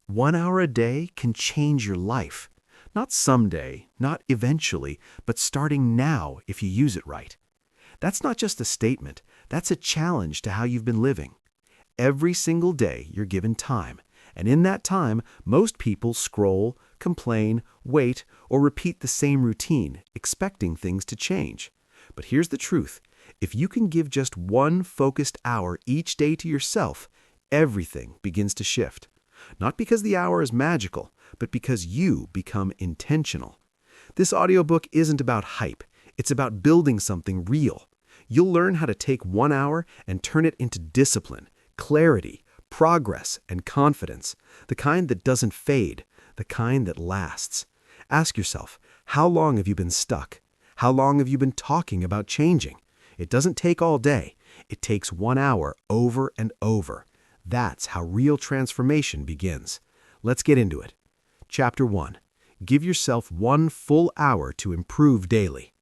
1 hour a day can change your life. Not someday, not eventually, but starting now if you use it right. That's not just a statement, that's a challenge to how you've been living. Every single day you're given time, and in that time, most people scroll, complain, wait, or repeat the same routine, expecting things to change. But here's the truth. If you can give just one focused hour each day to yourself, everything begins to shift. Not because the hour is magical, but because you become intentional. This audiobook isn't about hype. It's about building something real. You'll learn how to take 1 hour and turn it into discipline, clarity, progress, and confidence. The kind that doesn't fade, the kind that lasts. Ask yourself, how long have you been stuck? How long have you been talking about changing? It doesn't take all day. It takes 1 hour over and over. That's how real transformation begins. Let's get into it. Chapter 1. Give yourself 1 full hour to improve daily.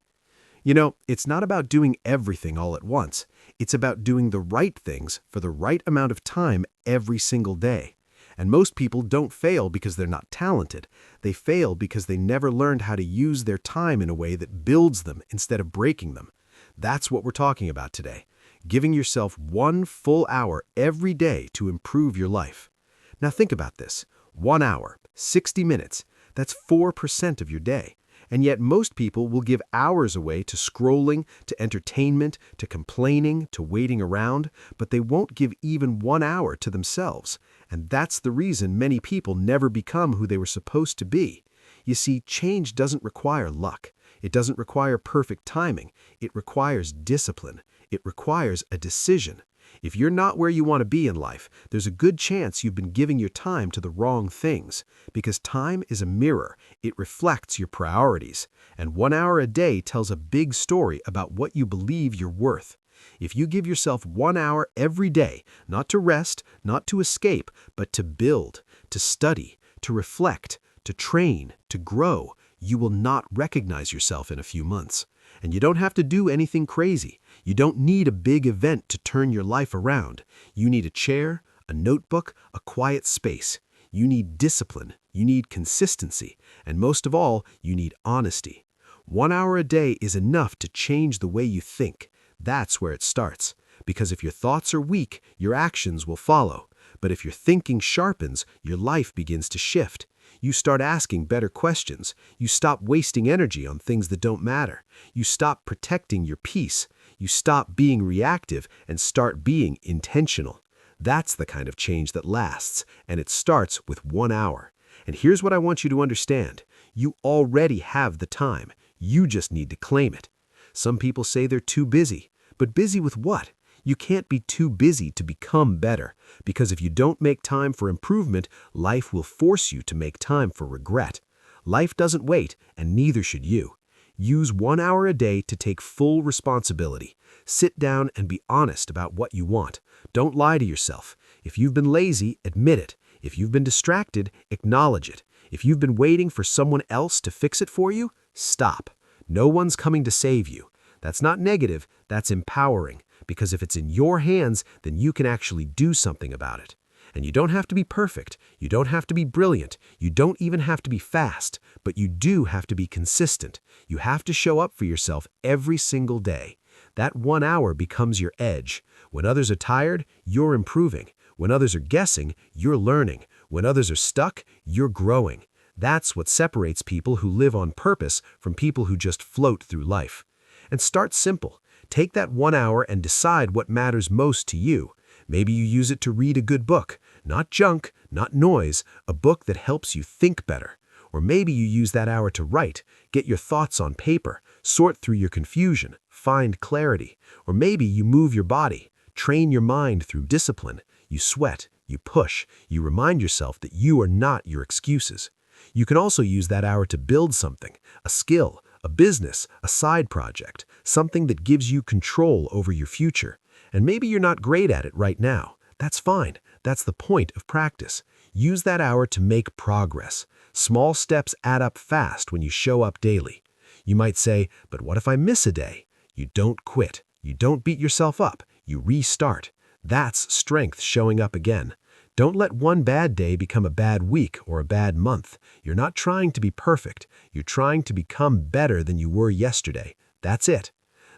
You know, it's not about doing everything all at once. It's about doing the right things for the right amount of time every single day. And most people don't fail because they're not talented. They fail because they never learned how to use their time in a way that builds them instead of breaking them. That's what we're talking about today. Giving yourself 1 full hour every day to improve your life. Now think about this. 1 hour, 60 minutes, that's 4% of your day. And yet most people will give hours away to scrolling, to entertainment, to complaining, to waiting around, but they won't give even 1 hour to themselves. And that's the reason many people never become who they were supposed to be. You see, change doesn't require luck. It doesn't require perfect timing. It requires discipline. It requires a decision. If you're not where you want to be in life, there's a good chance you've been giving your time to the wrong things. Because time is a mirror. It reflects your priorities. And 1 hour a day tells a big story about what you believe you're worth. If you give yourself 1 hour every day, not to rest, not to escape, but to build, to study, to reflect, to train, to grow, you will not recognize yourself in a few months. And you don't have to do anything crazy. You don't need a big event to turn your life around. You need a chair, a notebook, a quiet space. You need discipline. You need consistency. And most of all, you need honesty. 1 hour a day is enough to change the way you think. That's where it starts. Because if your thoughts are weak, your actions will follow. But if your thinking sharpens, your life begins to shift. You start asking better questions. You stop wasting energy on things that don't matter. You stop protecting your peace. You stop being reactive and start being intentional. That's the kind of change that lasts, and it starts with 1 hour. And here's what I want you to understand. You already have the time. You just need to claim it. Some people say they're too busy. But busy with what? You can't be too busy to become better, because if you don't make time for improvement, life will force you to make time for regret. Life doesn't wait, and neither should you. Use 1 hour a day to take full responsibility. Sit down and be honest about what you want. Don't lie to yourself. If you've been lazy, admit it. If you've been distracted, acknowledge it. If you've been waiting for someone else to fix it for you, stop. No one's coming to save you. That's not negative, that's empowering. Because if it's in your hands, then you can actually do something about it. And you don't have to be perfect. You don't have to be brilliant. You don't even have to be fast. But you do have to be consistent. You have to show up for yourself every single day. That 1 hour becomes your edge. When others are tired, you're improving. When others are guessing, you're learning. When others are stuck, you're growing. That's what separates people who live on purpose from people who just float through life. And start simple. Take that 1 hour and decide what matters most to you. Maybe you use it to read a good book. Not junk, not noise, a book that helps you think better. Or maybe you use that hour to write, get your thoughts on paper, sort through your confusion, find clarity. Or maybe you move your body, train your mind through discipline. You sweat, you push, you remind yourself that you are not your excuses. You can also use that hour to build something, a skill, a business, a side project, something that gives you control over your future. And maybe you're not great at it right now. That's fine. That's the point of practice. Use that hour to make progress. Small steps add up fast when you show up daily. You might say, but what if I miss a day? You don't quit. You don't beat yourself up. You restart. That's strength showing up again. Don't let one bad day become a bad week or a bad month. You're not trying to be perfect. You're trying to become better than you were yesterday. That's it.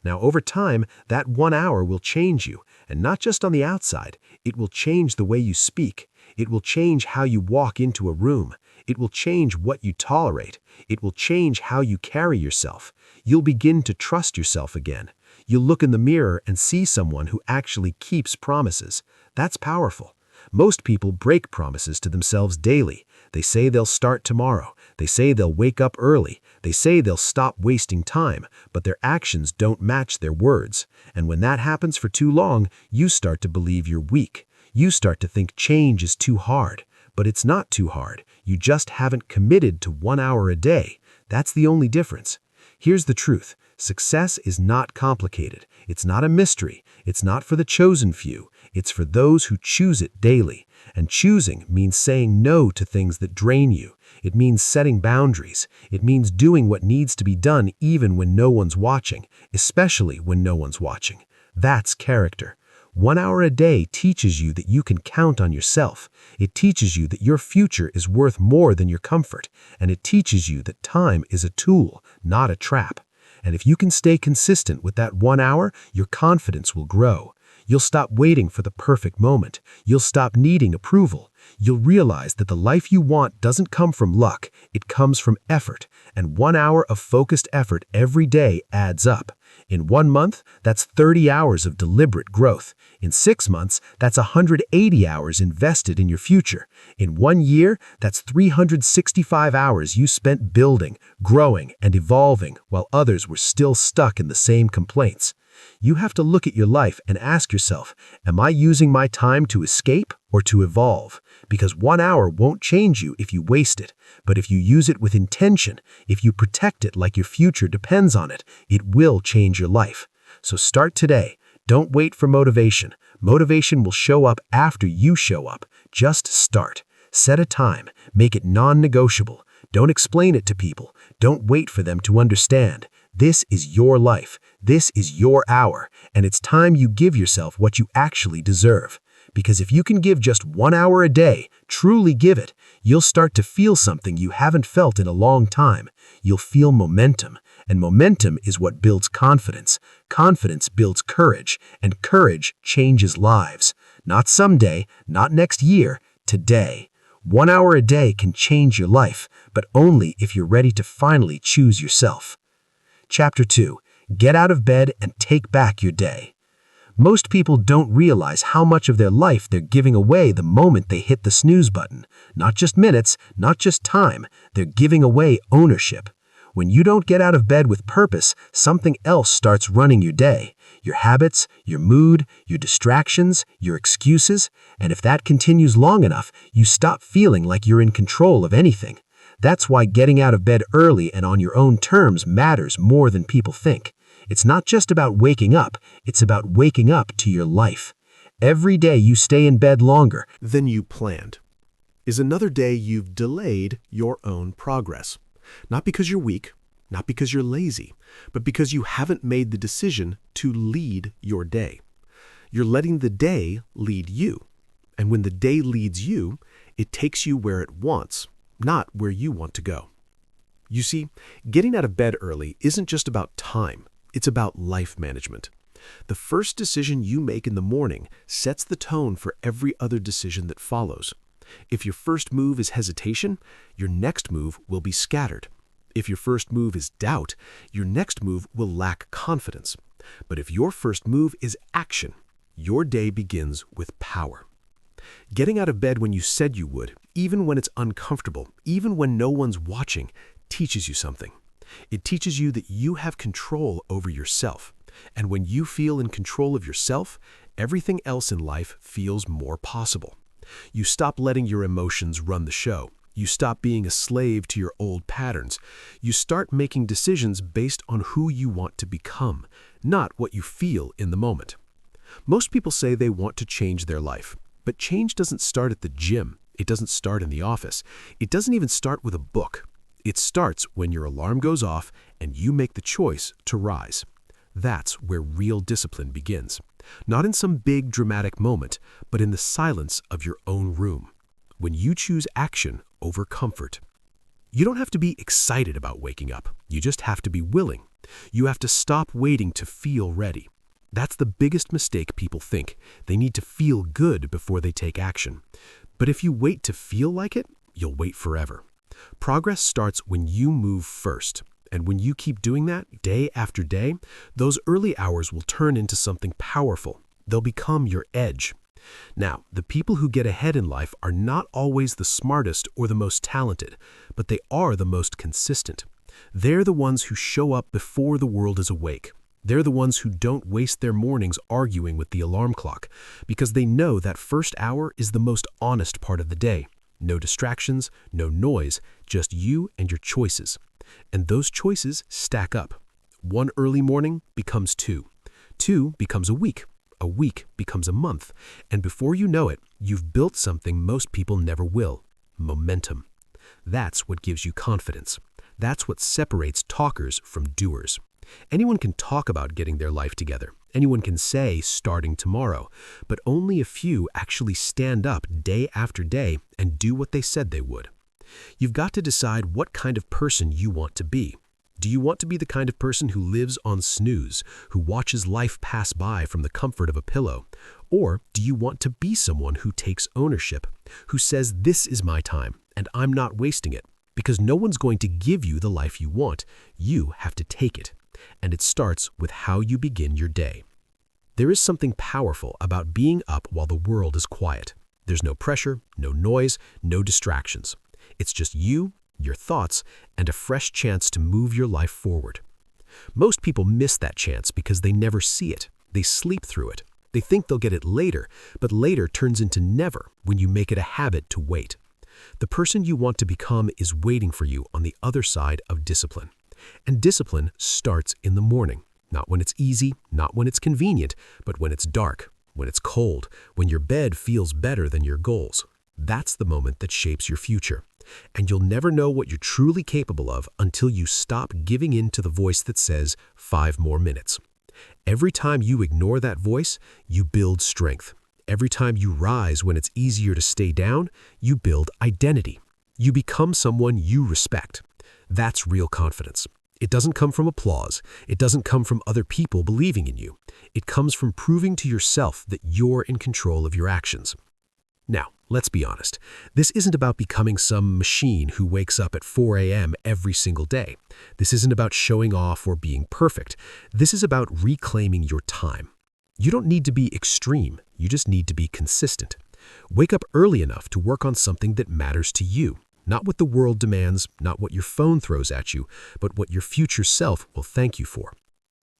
Now, over time, that 1 hour will change you, and not just on the outside. It will change the way you speak. It will change how you walk into a room. It will change what you tolerate. It will change how you carry yourself. You'll begin to trust yourself again. You'll look in the mirror and see someone who actually keeps promises. That's powerful. Most people break promises to themselves daily. They say they'll start tomorrow. They say they'll wake up early. They say they'll stop wasting time, but their actions don't match their words. And when that happens for too long, you start to believe you're weak. You start to think change is too hard. But it's not too hard. You just haven't committed to 1 hour a day. That's the only difference. Here's the truth. Success is not complicated. It's not a mystery. It's not for the chosen few. It's for those who choose it daily. And choosing means saying no to things that drain you. It means setting boundaries. It means doing what needs to be done even when no one's watching, especially when no one's watching. That's character. 1 hour a day teaches you that you can count on yourself. It teaches you that your future is worth more than your comfort. And it teaches you that time is a tool, not a trap. And if you can stay consistent with that 1 hour, your confidence will grow. You'll stop waiting for the perfect moment. You'll stop needing approval. You'll realize that the life you want doesn't come from luck. It comes from effort. And 1 hour of focused effort every day adds up. In 1 month, that's 30 hours of deliberate growth. In 6 months, that's 180 hours invested in your future. In 1 year, that's 365 hours you spent building, growing, and evolving while others were still stuck in the same complaints. You have to look at your life and ask yourself, am I using my time to escape or to evolve? Because 1 hour won't change you if you waste it. But if you use it with intention, if you protect it like your future depends on it, it will change your life. So start today. Don't wait for motivation. Motivation will show up after you show up. Just start. Set a time. Make it non-negotiable. Don't explain it to people. Don't wait for them to understand. This is your life. This is your hour. And it's time you give yourself what you actually deserve. Because if you can give just 1 hour a day, truly give it, you'll start to feel something you haven't felt in a long time. You'll feel momentum. And momentum is what builds confidence. Confidence builds courage. And courage changes lives. Not someday, not next year, today. 1 hour a day can change your life, but only if you're ready to finally choose yourself. Chapter 2. Get out of bed and take back your day. Most people don't realize how much of their life they're giving away the moment they hit the snooze button. Not just minutes, not just time, they're giving away ownership. When you don't get out of bed with purpose, something else starts running your day. Your habits, your mood, your distractions, your excuses. And if that continues long enough, you stop feeling like you're in control of anything. That's why getting out of bed early and on your own terms matters more than people think. It's not just about waking up, it's about waking up to your life. Every day you stay in bed longer than you planned is another day you've delayed your own progress. Not because you're weak, not because you're lazy, but because you haven't made the decision to lead your day. You're letting the day lead you. And when the day leads you, it takes you where it wants, not where you want to go. You see, getting out of bed early isn't just about time, it's about life management. The first decision you make in the morning sets the tone for every other decision that follows. If your first move is hesitation, your next move will be scattered. If your first move is doubt, your next move will lack confidence. But if your first move is action, your day begins with power. Getting out of bed when you said you would, even when it's uncomfortable, even when no one's watching, teaches you something. It teaches you that you have control over yourself. And when you feel in control of yourself, everything else in life feels more possible. You stop letting your emotions run the show. You stop being a slave to your old patterns. You start making decisions based on who you want to become, not what you feel in the moment. Most people say they want to change their life. But change doesn't start at the gym. It doesn't start in the office. It doesn't even start with a book. It starts when your alarm goes off and you make the choice to rise. That's where real discipline begins. Not in some big dramatic moment, but in the silence of your own room. When you choose action over comfort. You don't have to be excited about waking up. You just have to be willing. You have to stop waiting to feel ready. That's the biggest mistake people think. They need to feel good before they take action. But if you wait to feel like it, you'll wait forever. Progress starts when you move first. And when you keep doing that day after day, those early hours will turn into something powerful. They'll become your edge. Now, the people who get ahead in life are not always the smartest or the most talented, but they are the most consistent. They're the ones who show up before the world is awake. They're the ones who don't waste their mornings arguing with the alarm clock, because they know that first hour is the most honest part of the day. No distractions, no noise, just you and your choices. And those choices stack up. One early morning becomes two. Two becomes a week. A week becomes a month. And before you know it, you've built something most people never will. Momentum. That's what gives you confidence. That's what separates talkers from doers. Anyone can talk about getting their life together. Anyone can say starting tomorrow, but only a few actually stand up day after day and do what they said they would. You've got to decide what kind of person you want to be. Do you want to be the kind of person who lives on snooze, who watches life pass by from the comfort of a pillow? Or do you want to be someone who takes ownership, who says this is my time and I'm not wasting it? Because no one's going to give you the life you want. You have to take it. And it starts with how you begin your day. There is something powerful about being up while the world is quiet. There's no pressure, no noise, no distractions. It's just you, your thoughts, and a fresh chance to move your life forward. Most people miss that chance because they never see it. They sleep through it. They think they'll get it later, but later turns into never when you make it a habit to wait. The person you want to become is waiting for you on the other side of discipline. And discipline starts in the morning, not when it's easy, not when it's convenient, but when it's dark, when it's cold, when your bed feels better than your goals. That's the moment that shapes your future. And you'll never know what you're truly capable of until you stop giving in to the voice that says 5 more minutes. Every time you ignore that voice, you build strength. Every time you rise when it's easier to stay down, you build identity. You become someone you respect. That's real confidence. It doesn't come from applause. It doesn't come from other people believing in you. It comes from proving to yourself that you're in control of your actions. Now, let's be honest. This isn't about becoming some machine who wakes up at 4 a.m. every single day. This isn't about showing off or being perfect. This is about reclaiming your time. You don't need to be extreme. You just need to be consistent. Wake up early enough to work on something that matters to you. Not what the world demands, not what your phone throws at you, but what your future self will thank you for.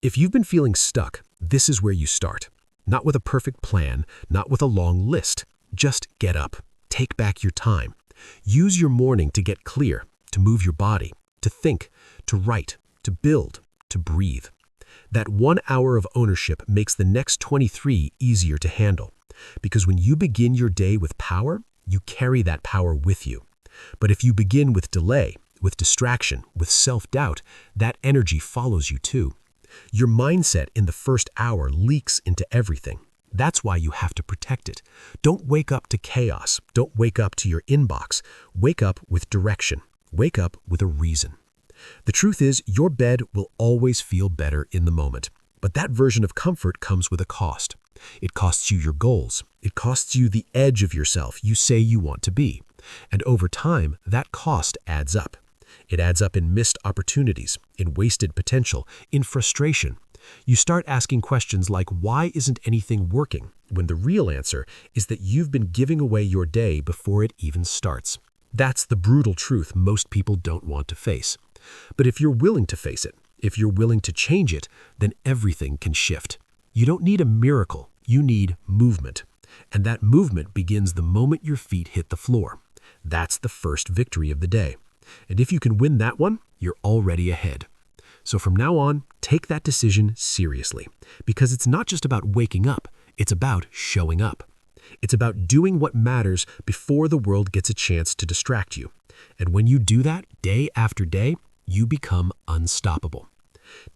If you've been feeling stuck, this is where you start. Not with a perfect plan, not with a long list. Just get up. Take back your time. Use your morning to get clear, to move your body, to think, to write, to build, to breathe. That 1 hour of ownership makes the next 23 easier to handle. Because when you begin your day with power, you carry that power with you. But if you begin with delay, with distraction, with self-doubt, that energy follows you too. Your mindset in the first hour leaks into everything. That's why you have to protect it. Don't wake up to chaos. Don't wake up to your inbox. Wake up with direction. Wake up with a reason. The truth is, your bed will always feel better in the moment. But that version of comfort comes with a cost. It costs you your goals. It costs you the edge of yourself you say you want to be. And over time, that cost adds up. It adds up in missed opportunities, in wasted potential, in frustration. You start asking questions like, why isn't anything working? When the real answer is that you've been giving away your day before it even starts. That's the brutal truth most people don't want to face. But if you're willing to face it, if you're willing to change it, then everything can shift. You don't need a miracle, you need movement. And that movement begins the moment your feet hit the floor. That's the first victory of the day. And if you can win that one, you're already ahead. So from now on, take that decision seriously. Because it's not just about waking up, it's about showing up. It's about doing what matters before the world gets a chance to distract you. And when you do that day after day, you become unstoppable.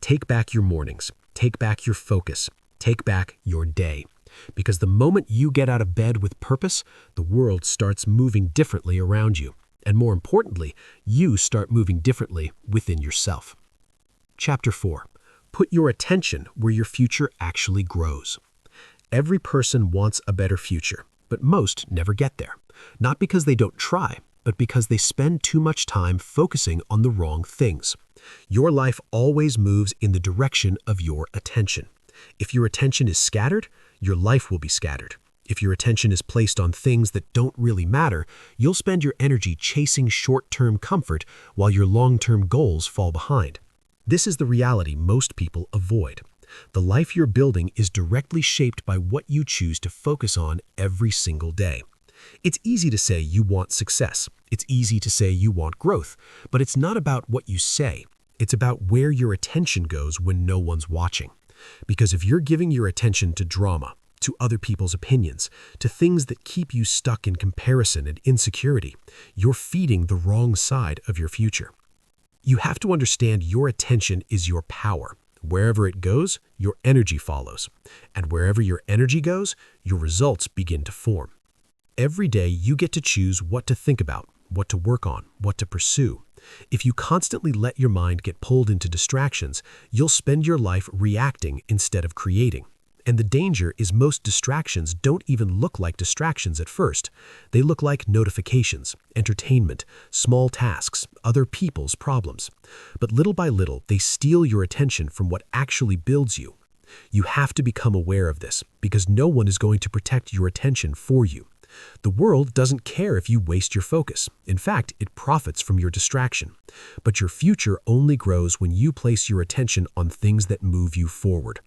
Take back your mornings. Take back your focus. Take back your day. Because the moment you get out of bed with purpose, the world starts moving differently around you. And more importantly, you start moving differently within yourself. Chapter 4. Put your attention where your future actually grows. Every person wants a better future, but most never get there. Not because they don't try, but because they spend too much time focusing on the wrong things. Your life always moves in the direction of your attention. If your attention is scattered, your life will be scattered. If your attention is placed on things that don't really matter, you'll spend your energy chasing short-term comfort while your long-term goals fall behind. This is the reality most people avoid. The life you're building is directly shaped by what you choose to focus on every single day. It's easy to say you want success. It's easy to say you want growth, but it's not about what you say. It's about where your attention goes when no one's watching. Because if you're giving your attention to drama, to other people's opinions, to things that keep you stuck in comparison and insecurity, you're feeding the wrong side of your future. You have to understand your attention is your power. Wherever it goes, your energy follows. And wherever your energy goes, your results begin to form. Every day you get to choose what to think about, what to work on, what to pursue. If you constantly let your mind get pulled into distractions, you'll spend your life reacting instead of creating. And the danger is most distractions don't even look like distractions at first. They look like notifications, entertainment, small tasks, other people's problems. But little by little, they steal your attention from what actually builds you. You have to become aware of this, because no one is going to protect your attention for you. The world doesn't care if you waste your focus. In fact, it profits from your distraction. But your future only grows when you place your attention on things that move you forward.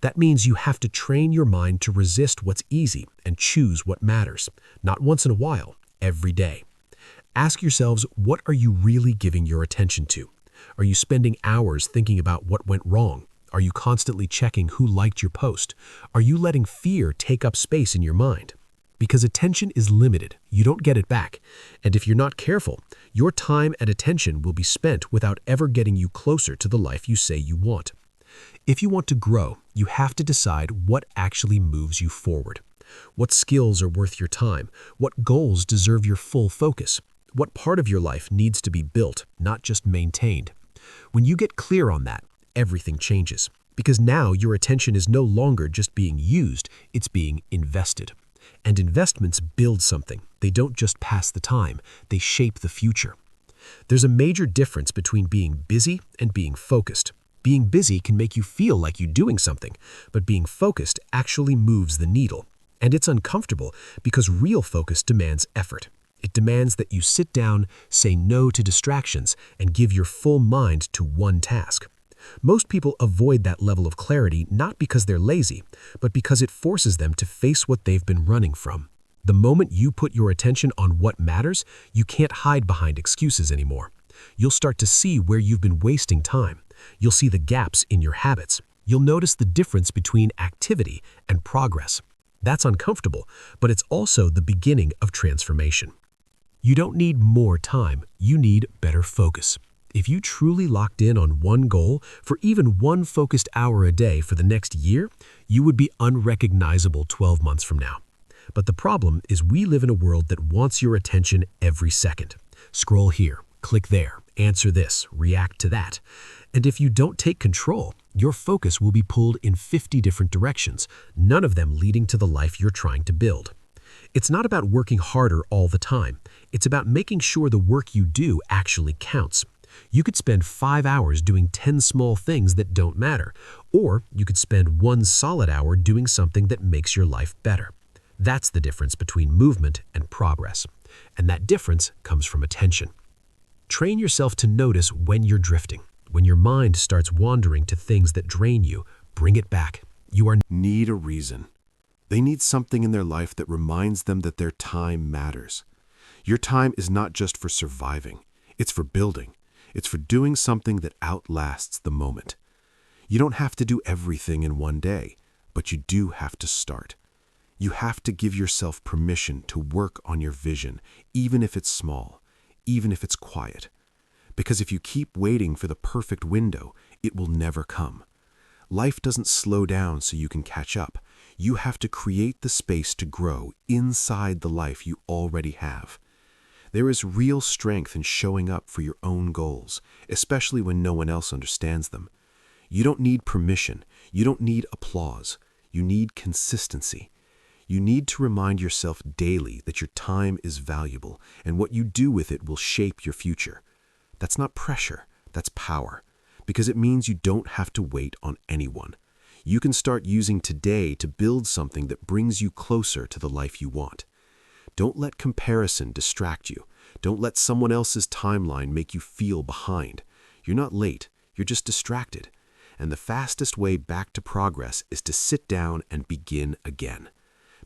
That means you have to train your mind to resist what's easy and choose what matters, not once in a while, every day. Ask yourselves, what are you really giving your attention to? Are you spending hours thinking about what went wrong? Are you constantly checking who liked your post? Are you letting fear take up space in your mind? Because attention is limited, you don't get it back. And if you're not careful, your time and attention will be spent without ever getting you closer to the life you say you want. If you want to grow, you have to decide what actually moves you forward. What skills are worth your time? What goals deserve your full focus? What part of your life needs to be built, not just maintained? When you get clear on that, everything changes. Because now your attention is no longer just being used, it's being invested. And investments build something. They don't just pass the time, they shape the future. There's a major difference between being busy and being focused. Being busy can make you feel like you're doing something, but being focused actually moves the needle. And it's uncomfortable because real focus demands effort. It demands that you sit down, say no to distractions, and give your full mind to one task. Most people avoid that level of clarity not because they're lazy, but because it forces them to face what they've been running from. The moment you put your attention on what matters, you can't hide behind excuses anymore. You'll start to see where you've been wasting time. You'll see the gaps in your habits. You'll notice the difference between activity and progress. That's uncomfortable, but it's also the beginning of transformation. You don't need more time, you need better focus. If you truly locked in on one goal for even one focused hour a day for the next year, you would be unrecognizable 12 months from now. But the problem is we live in a world that wants your attention every second. Scroll here, click there, answer this, react to that. And if you don't take control, your focus will be pulled in 50 different directions, none of them leading to the life you're trying to build. It's not about working harder all the time. It's about making sure the work you do actually counts. You could spend 5 hours doing 10 small things that don't matter, or you could spend 1 solid hour doing something that makes your life better. That's the difference between movement and progress. And that difference comes from attention. Train yourself to notice when you're drifting. When your mind starts wandering to things that drain you, bring it back. You need a reason. They need something in their life that reminds them that their time matters. Your time is not just for surviving. It's for building. It's for doing something that outlasts the moment. You don't have to do everything in one day, but you do have to start. You have to give yourself permission to work on your vision, even if it's small, even if it's quiet. Because if you keep waiting for the perfect window, it will never come. Life doesn't slow down so you can catch up. You have to create the space to grow inside the life you already have. There is real strength in showing up for your own goals, especially when no one else understands them. You don't need permission. You don't need applause. You need consistency. You need to remind yourself daily that your time is valuable and what you do with it will shape your future. That's not pressure, that's power, because it means you don't have to wait on anyone. You can start using today to build something that brings you closer to the life you want. Don't let comparison distract you. Don't let someone else's timeline make you feel behind. You're not late, you're just distracted. And the fastest way back to progress is to sit down and begin again.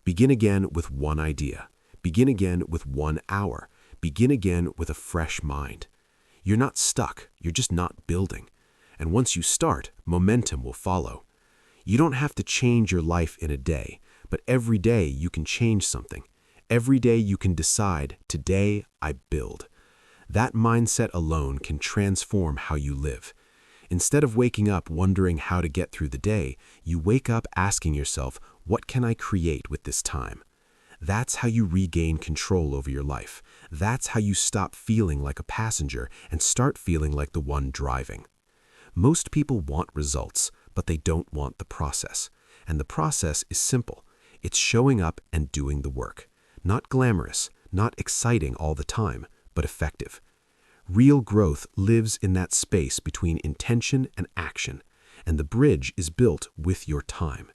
Begin again with one idea. Begin again with 1 hour. Begin again with a fresh mind. You're not stuck, you're just not building. And once you start, momentum will follow. You don't have to change your life in a day, but every day you can change something. Every day you can decide, today I build. That mindset alone can transform how you live. Instead of waking up wondering how to get through the day, you wake up asking yourself, what can I create with this time? That's how you regain control over your life. That's how you stop feeling like a passenger and start feeling like the one driving. Most people want results, but they don't want the process. And the process is simple. It's showing up and doing the work. Not glamorous, not exciting all the time, but effective. Real growth lives in that space between intention and action, and the bridge is built with your time.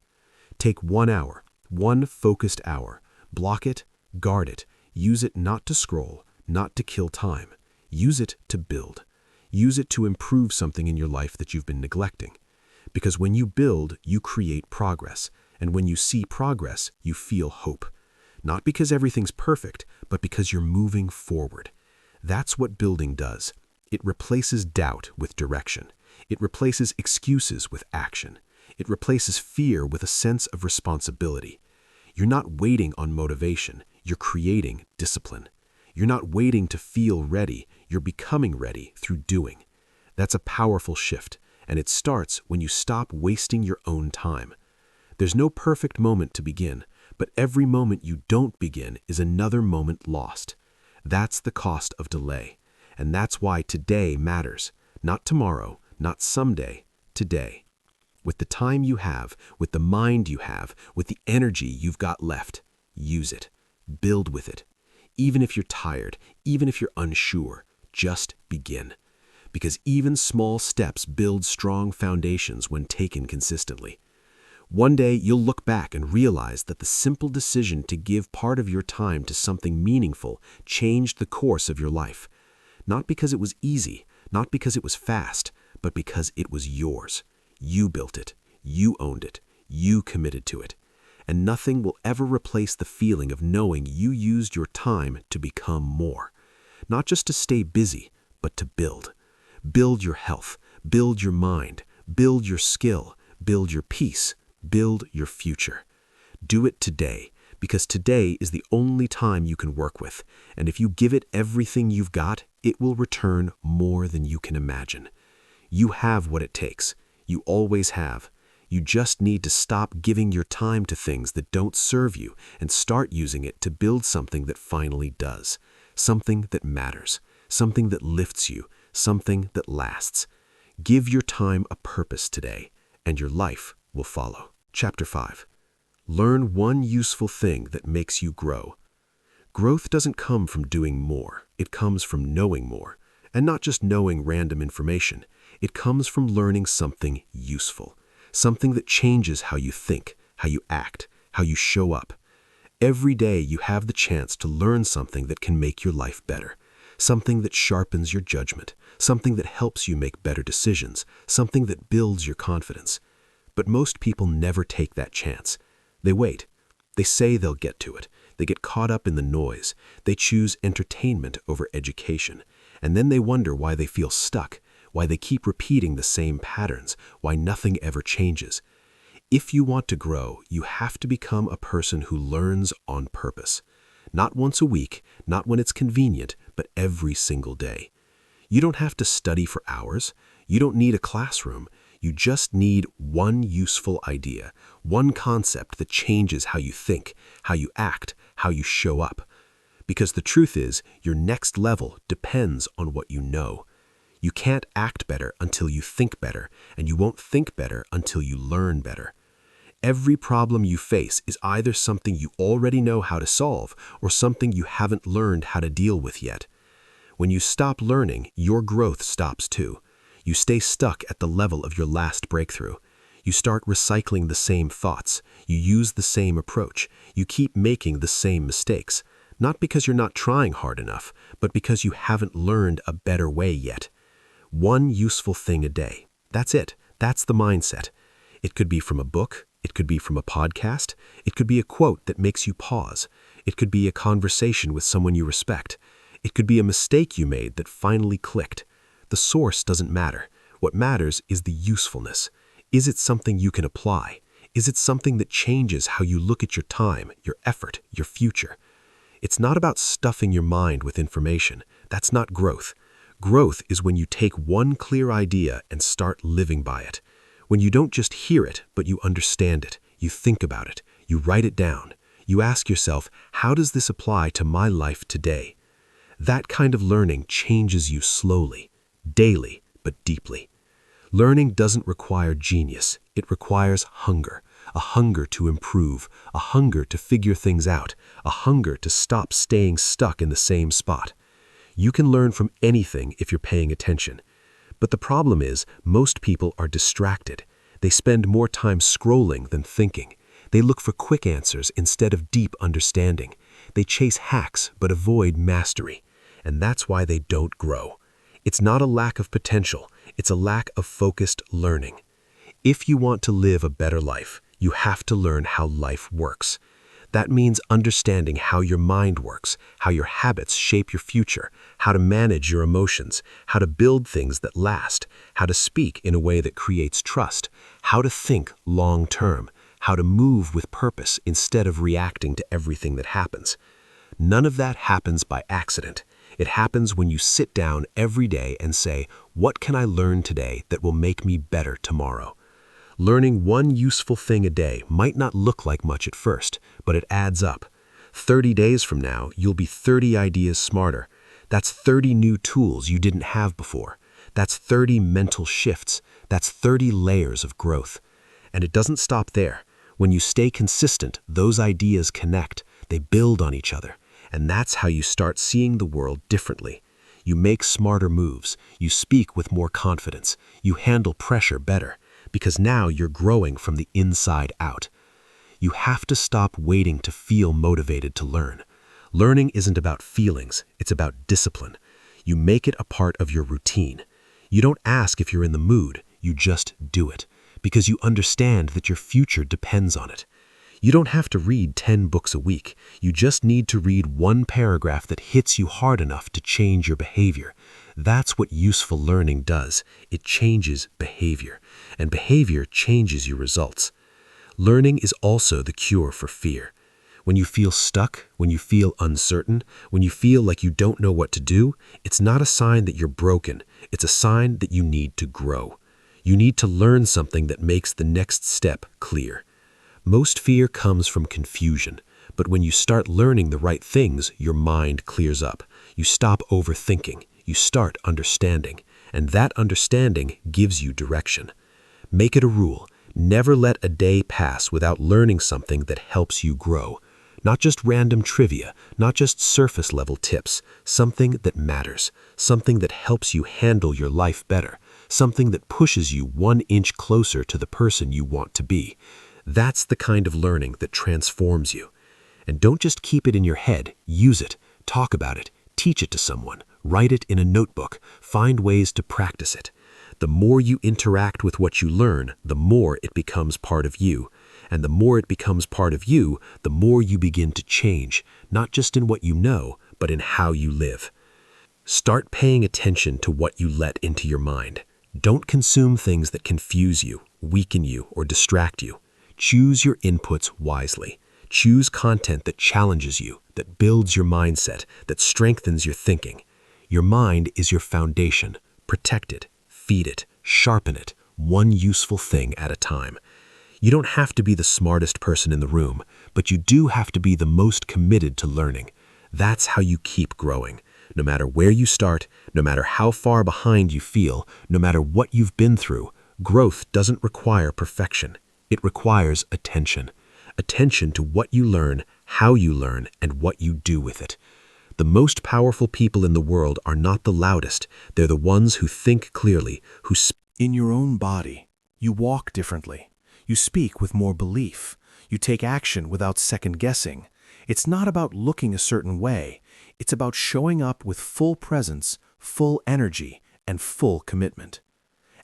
Take 1 hour, one focused hour, block it, guard it, use it not to scroll, not to kill time. Use it to build. Use it to improve something in your life that you've been neglecting. Because when you build, you create progress, and when you see progress, you feel hope. Not because everything's perfect, but because you're moving forward. That's what building does. It replaces doubt with direction. It replaces excuses with action. It replaces fear with a sense of responsibility. You're not waiting on motivation, you're creating discipline. You're not waiting to feel ready, you're becoming ready through doing. That's a powerful shift, and it starts when you stop wasting your own time. There's no perfect moment to begin, but every moment you don't begin is another moment lost. That's the cost of delay, and that's why today matters. Not tomorrow, not someday, today. With the time you have, with the mind you have, with the energy you've got left, use it. Build with it. Even if you're tired, even if you're unsure, just begin. Because even small steps build strong foundations when taken consistently. One day you'll look back and realize that the simple decision to give part of your time to something meaningful changed the course of your life. Not because it was easy, not because it was fast, but because it was yours. You built it, you owned it, you committed to it. And nothing will ever replace the feeling of knowing you used your time to become more. Not just to stay busy, but to build. Build your health, build your mind, build your skill, build your peace, build your future. Do it today, because today is the only time you can work with, and if you give it everything you've got, it will return more than you can imagine. You have what it takes. You always have. You just need to stop giving your time to things that don't serve you and start using it to build something that finally does. Something that matters. Something that lifts you. Something that lasts. Give your time a purpose today, and your life will follow. Chapter 5. Learn one useful thing that makes you grow. Growth doesn't come from doing more. It comes from knowing more. And not just knowing random information. It comes from learning something useful. Something that changes how you think, how you act, how you show up. Every day you have the chance to learn something that can make your life better. Something that sharpens your judgment. Something that helps you make better decisions. Something that builds your confidence. But most people never take that chance. They wait. They say they'll get to it. They get caught up in the noise. They choose entertainment over education. And then they wonder why they feel stuck, why they keep repeating the same patterns, why nothing ever changes. If you want to grow, you have to become a person who learns on purpose. Not once a week, not when it's convenient, but every single day. You don't have to study for hours. You don't need a classroom. You just need one useful idea, one concept that changes how you think, how you act, how you show up. Because the truth is, your next level depends on what you know. You can't act better until you think better, and you won't think better until you learn better. Every problem you face is either something you already know how to solve or something you haven't learned how to deal with yet. When you stop learning, your growth stops too. You stay stuck at the level of your last breakthrough. You start recycling the same thoughts. You use the same approach. You keep making the same mistakes. Not because you're not trying hard enough, but because you haven't learned a better way yet. One useful thing a day. That's it. That's the mindset. It could be from a book. It could be from a podcast. It could be a quote that makes you pause. It could be a conversation with someone you respect. It could be a mistake you made that finally clicked. The source doesn't matter. What matters is the usefulness. Is it something you can apply? Is it something that changes how you look at your time, your effort, your future? It's not about stuffing your mind with information. That's not growth. Growth is when you take one clear idea and start living by it. When you don't just hear it, but you understand it. You think about it. You write it down. You ask yourself, how does this apply to my life today? That kind of learning changes you slowly, daily, but deeply. Learning doesn't require genius. It requires hunger, a hunger to improve, a hunger to figure things out, a hunger to stop staying stuck in the same spot. You can learn from anything if you're paying attention. But the problem is, most people are distracted. They spend more time scrolling than thinking. They look for quick answers instead of deep understanding. They chase hacks but avoid mastery. And that's why they don't grow. It's not a lack of potential. It's a lack of focused learning. If you want to live a better life, you have to learn how life works. That means understanding how your mind works, how your habits shape your future, how to manage your emotions, how to build things that last, how to speak in a way that creates trust, how to think long-term, how to move with purpose instead of reacting to everything that happens. None of that happens by accident. It happens when you sit down every day and say, what can I learn today that will make me better tomorrow? Learning one useful thing a day might not look like much at first, but it adds up. 30 days from now, you'll be 30 ideas smarter. That's 30 new tools you didn't have before. That's 30 mental shifts. That's 30 layers of growth. And it doesn't stop there. When you stay consistent, those ideas connect. They build on each other. And that's how you start seeing the world differently. You make smarter moves. You speak with more confidence. You handle pressure better. Because now you're growing from the inside out. You have to stop waiting to feel motivated to learn. Learning isn't about feelings, it's about discipline. You make it a part of your routine. You don't ask if you're in the mood, you just do it. Because you understand that your future depends on it. You don't have to read 10 books a week. You just need to read one paragraph that hits you hard enough to change your behavior. That's what useful learning does. It changes behavior, and behavior changes your results. Learning is also the cure for fear. When you feel stuck, when you feel uncertain, when you feel like you don't know what to do, it's not a sign that you're broken. It's a sign that you need to grow. You need to learn something that makes the next step clear. Most fear comes from confusion, but when you start learning the right things, your mind clears up. You stop overthinking. You start understanding, and that understanding gives you direction. Make it a rule. Never let a day pass without learning something that helps you grow. Not just random trivia, not just surface-level tips, something that matters, something that helps you handle your life better, something that pushes you 1 inch closer to the person you want to be. That's the kind of learning that transforms you. And don't just keep it in your head, use it, talk about it, teach it to someone, write it in a notebook, find ways to practice it. The more you interact with what you learn, the more it becomes part of you. And the more it becomes part of you, the more you begin to change, not just in what you know, but in how you live. Start paying attention to what you let into your mind. Don't consume things that confuse you, weaken you, or distract you. Choose your inputs wisely. Choose content that challenges you, that builds your mindset, that strengthens your thinking. Your mind is your foundation. Protect it, feed it, sharpen it, one useful thing at a time. You don't have to be the smartest person in the room, but you do have to be the most committed to learning. That's how you keep growing. No matter where you start, no matter how far behind you feel, no matter what you've been through, growth doesn't require perfection. It requires attention. Attention to what you learn, how you learn, and what you do with it. The most powerful people in the world are not the loudest. They're the ones who think clearly, who speak. In your own body, you walk differently. You speak with more belief. You take action without second-guessing. It's not about looking a certain way. It's about showing up with full presence, full energy, and full commitment.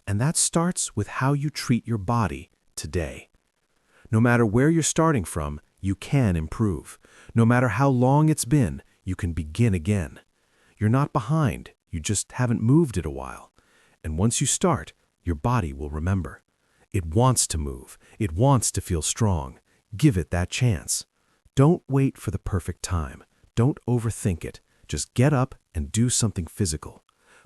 And that starts with how you treat your body today. No matter where you're starting from, you can improve. No matter how long it's been, you can begin again. You're not behind, you just haven't moved it a while. And once you start, your body will remember. It wants to move. It wants to feel strong. Give it that chance. Don't wait for the perfect time. Don't overthink it. Just get up and do something physical.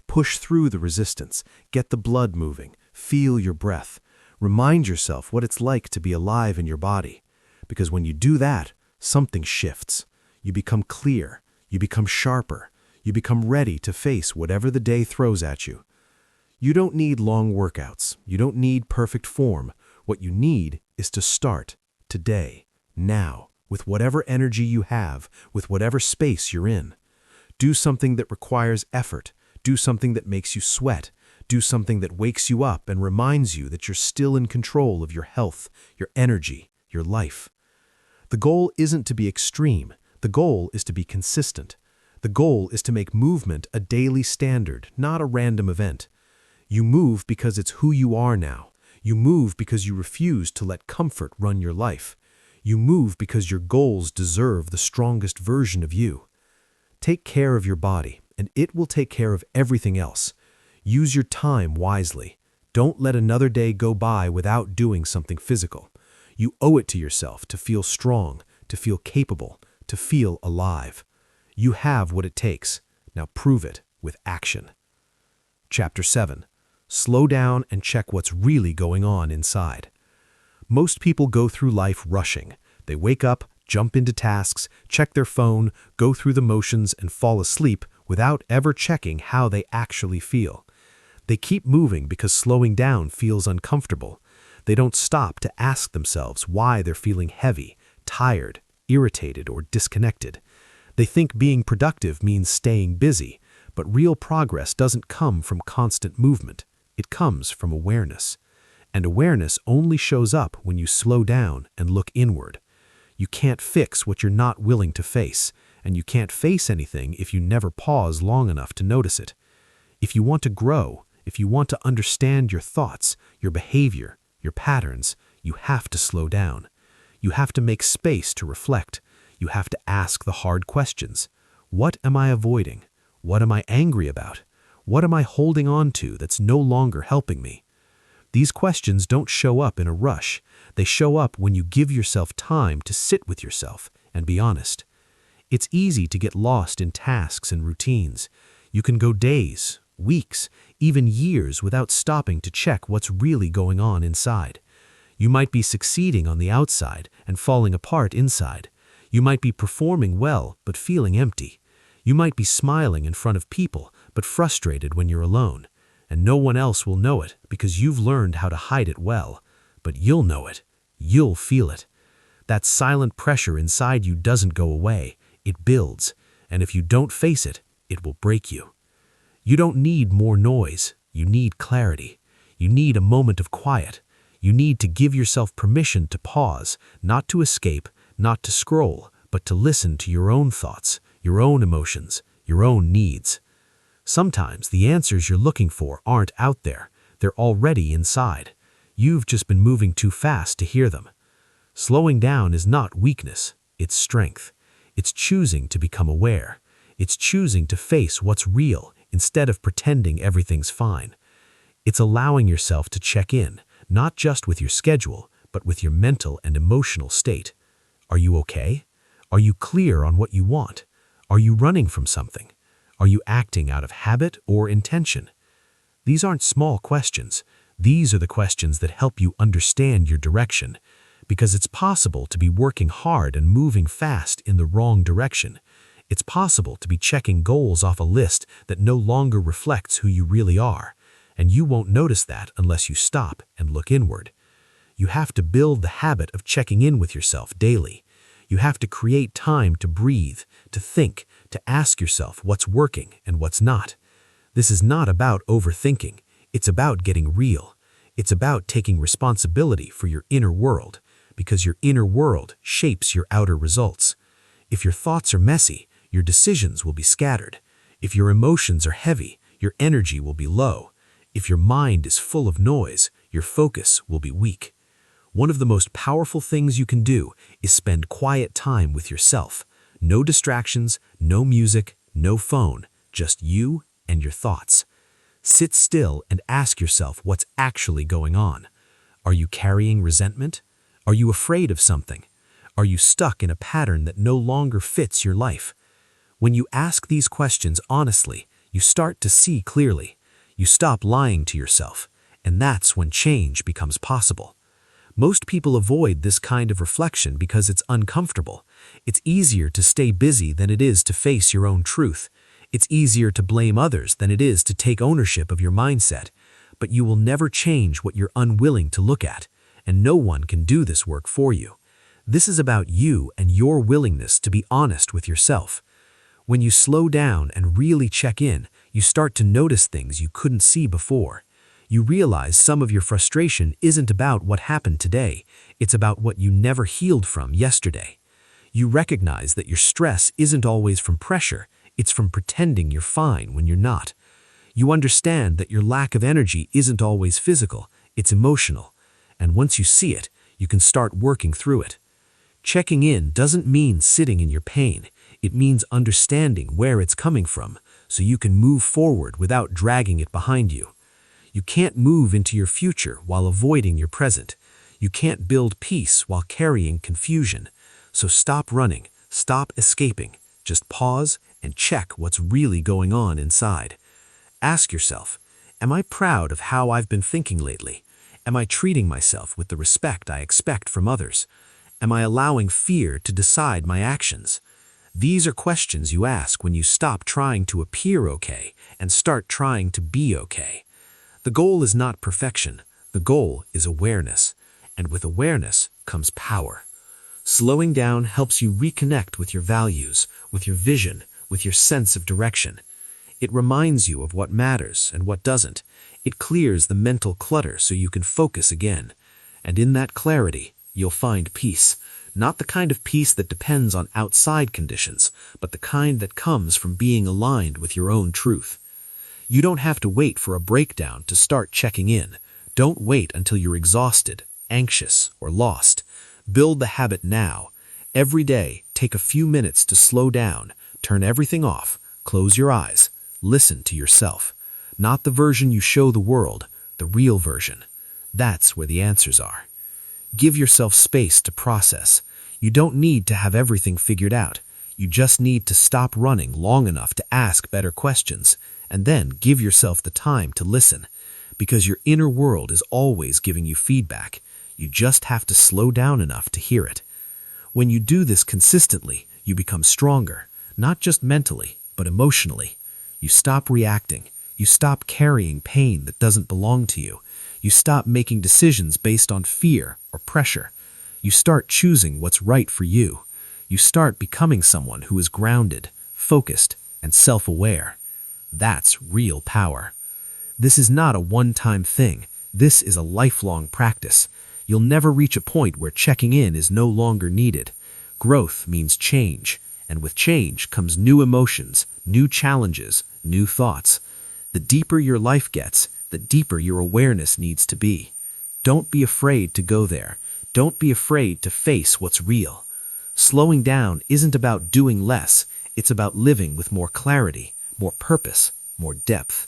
Push through the resistance. Get the blood moving. Feel your breath. Remind yourself what it's like to be alive in your body. Because when you do that, something shifts. You become clear. You become sharper. You become ready to face whatever the day throws at you. You don't need long workouts. You don't need perfect form. What you need is to start today, now, with whatever energy you have, with whatever space you're in. Do something that requires effort. Do something that makes you sweat. Do something that wakes you up and reminds you that you're still in control of your health, your energy, your life. The goal isn't to be extreme. The goal is to be consistent. The goal is to make movement a daily standard, not a random event. You move because it's who you are now. You move because you refuse to let comfort run your life. You move because your goals deserve the strongest version of you. Take care of your body, and it will take care of everything else. Use your time wisely. Don't let another day go by without doing something physical. You owe it to yourself to feel strong, to feel capable, to feel alive. You have what it takes. Now prove it with action. Chapter 7. Slow down and check what's really going on inside. Most people go through life rushing. They wake up, jump into tasks, check their phone, go through the motions, and fall asleep without ever checking how they actually feel. They keep moving because slowing down feels uncomfortable. They don't stop to ask themselves why they're feeling heavy, tired, irritated, or disconnected. They think being productive means staying busy, but real progress doesn't come from constant movement. It comes from awareness. And awareness only shows up when you slow down and look inward. You can't fix what you're not willing to face, and you can't face anything if you never pause long enough to notice it. If you want to grow, if you want to understand your thoughts, your behavior, your patterns, you have to slow down. You have to make space to reflect. You have to ask the hard questions. What am I avoiding? What am I angry about? What am I holding on to that's no longer helping me? These questions don't show up in a rush. They show up when you give yourself time to sit with yourself and be honest. It's easy to get lost in tasks and routines. You can go days, weeks, even years without stopping to check what's really going on inside. You might be succeeding on the outside and falling apart inside. You might be performing well but feeling empty. You might be smiling in front of people but frustrated when you're alone. And no one else will know it because you've learned how to hide it well. But you'll know it. You'll feel it. That silent pressure inside you doesn't go away. It builds. And if you don't face it, it will break you. You don't need more noise. You need clarity. You need a moment of quiet. You need to give yourself permission to pause, not to escape, not to scroll, but to listen to your own thoughts, your own emotions, your own needs. Sometimes the answers you're looking for aren't out there. They're already inside. You've just been moving too fast to hear them. Slowing down is not weakness. It's strength. It's choosing to become aware. It's choosing to face what's real instead of pretending everything's fine. It's allowing yourself to check in, not just with your schedule, but with your mental and emotional state. Are you okay? Are you clear on what you want? Are you running from something? Are you acting out of habit or intention? These aren't small questions. These are the questions that help you understand your direction, because it's possible to be working hard and moving fast in the wrong direction. It's possible to be checking goals off a list that no longer reflects who you really are, and you won't notice that unless you stop and look inward. You have to build the habit of checking in with yourself daily. You have to create time to breathe, to think, to ask yourself what's working and what's not. This is not about overthinking. It's about getting real. It's about taking responsibility for your inner world, because your inner world shapes your outer results. If your thoughts are messy, your decisions will be scattered. If your emotions are heavy, your energy will be low. If your mind is full of noise, your focus will be weak. One of the most powerful things you can do is spend quiet time with yourself. No distractions, no music, no phone, just you and your thoughts. Sit still and ask yourself what's actually going on. Are you carrying resentment? Are you afraid of something? Are you stuck in a pattern that no longer fits your life? When you ask these questions honestly, you start to see clearly. You stop lying to yourself, and that's when change becomes possible. Most people avoid this kind of reflection because it's uncomfortable. It's easier to stay busy than it is to face your own truth. It's easier to blame others than it is to take ownership of your mindset. But you will never change what you're unwilling to look at, and no one can do this work for you. This is about you and your willingness to be honest with yourself. When you slow down and really check in, you start to notice things you couldn't see before. You realize some of your frustration isn't about what happened today, it's about what you never healed from yesterday. You recognize that your stress isn't always from pressure, it's from pretending you're fine when you're not. You understand that your lack of energy isn't always physical, it's emotional. And once you see it, you can start working through it. Checking in doesn't mean sitting in your pain, it means understanding where it's coming from, so you can move forward without dragging it behind you. You can't move into your future while avoiding your present. You can't build peace while carrying confusion. So stop running, stop escaping. Just pause and check what's really going on inside. Ask yourself, am I proud of how I've been thinking lately? Am I treating myself with the respect I expect from others? Am I allowing fear to decide my actions? These are questions you ask when you stop trying to appear okay and start trying to be okay. The goal is not perfection. The goal is awareness. And with awareness comes power. Slowing down helps you reconnect with your values, with your vision, with your sense of direction. It reminds you of what matters and what doesn't. It clears the mental clutter so you can focus again. And in that clarity, you'll find peace. Not the kind of peace that depends on outside conditions, but the kind that comes from being aligned with your own truth. You don't have to wait for a breakdown to start checking in. Don't wait until you're exhausted, anxious, or lost. Build the habit now. Every day, take a few minutes to slow down, turn everything off, close your eyes, listen to yourself. Not the version you show the world, the real version. That's where the answers are. Give yourself space to process. You don't need to have everything figured out. You just need to stop running long enough to ask better questions, and then give yourself the time to listen. Because your inner world is always giving you feedback. You just have to slow down enough to hear it. When you do this consistently, you become stronger, not just mentally, but emotionally. You stop reacting. You stop carrying pain that doesn't belong to you. You stop making decisions based on fear or pressure. You start choosing what's right for you. You start becoming someone who is grounded, focused, and self-aware. That's real power. This is not a one-time thing. This is a lifelong practice. You'll never reach a point where checking in is no longer needed. Growth means change, and with change comes new emotions, new challenges, new thoughts. The deeper your life gets, the deeper your awareness needs to be. Don't be afraid to go there. Don't be afraid to face what's real. Slowing down isn't about doing less. It's about living with more clarity, more purpose, more depth.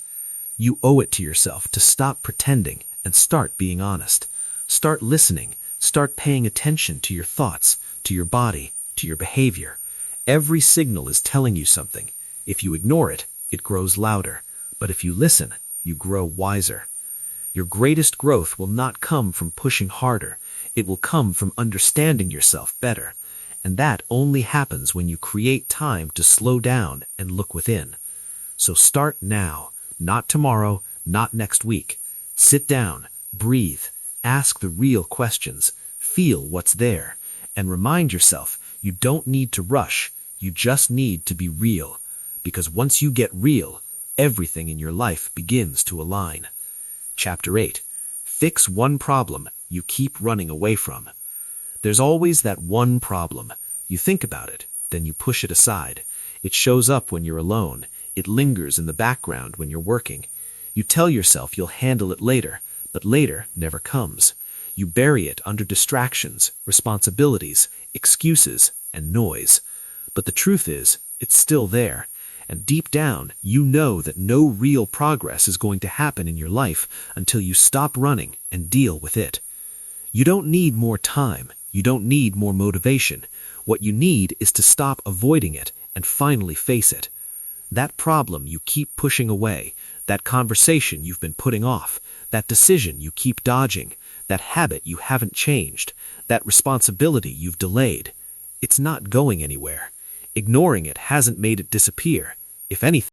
You owe it to yourself to stop pretending and start being honest. Start listening. Start paying attention to your thoughts, to your body, to your behavior. Every signal is telling you something. If you ignore it, it grows louder. But if you listen, you grow wiser. Your greatest growth will not come from pushing harder. It will come from understanding yourself better. And that only happens when you create time to slow down and look within. So start now, not tomorrow, not next week. Sit down, breathe, ask the real questions, feel what's there, and remind yourself you don't need to rush, you just need to be real. Because once you get real, everything in your life begins to align. Chapter 8. Fix one problem you keep running away from. There's always that one problem. You think about it, then you push it aside. It shows up when you're alone. It lingers in the background when you're working. You tell yourself you'll handle it later, but later never comes. You bury it under distractions, responsibilities, excuses, and noise. But the truth is, it's still there. And deep down, you know that no real progress is going to happen in your life until you stop running and deal with it. You don't need more time. You don't need more motivation. What you need is to stop avoiding it and finally face it. That problem you keep pushing away, that conversation you've been putting off, that decision you keep dodging, that habit you haven't changed, that responsibility you've delayed. It's not going anywhere. Ignoring it hasn't made it disappear. If anything,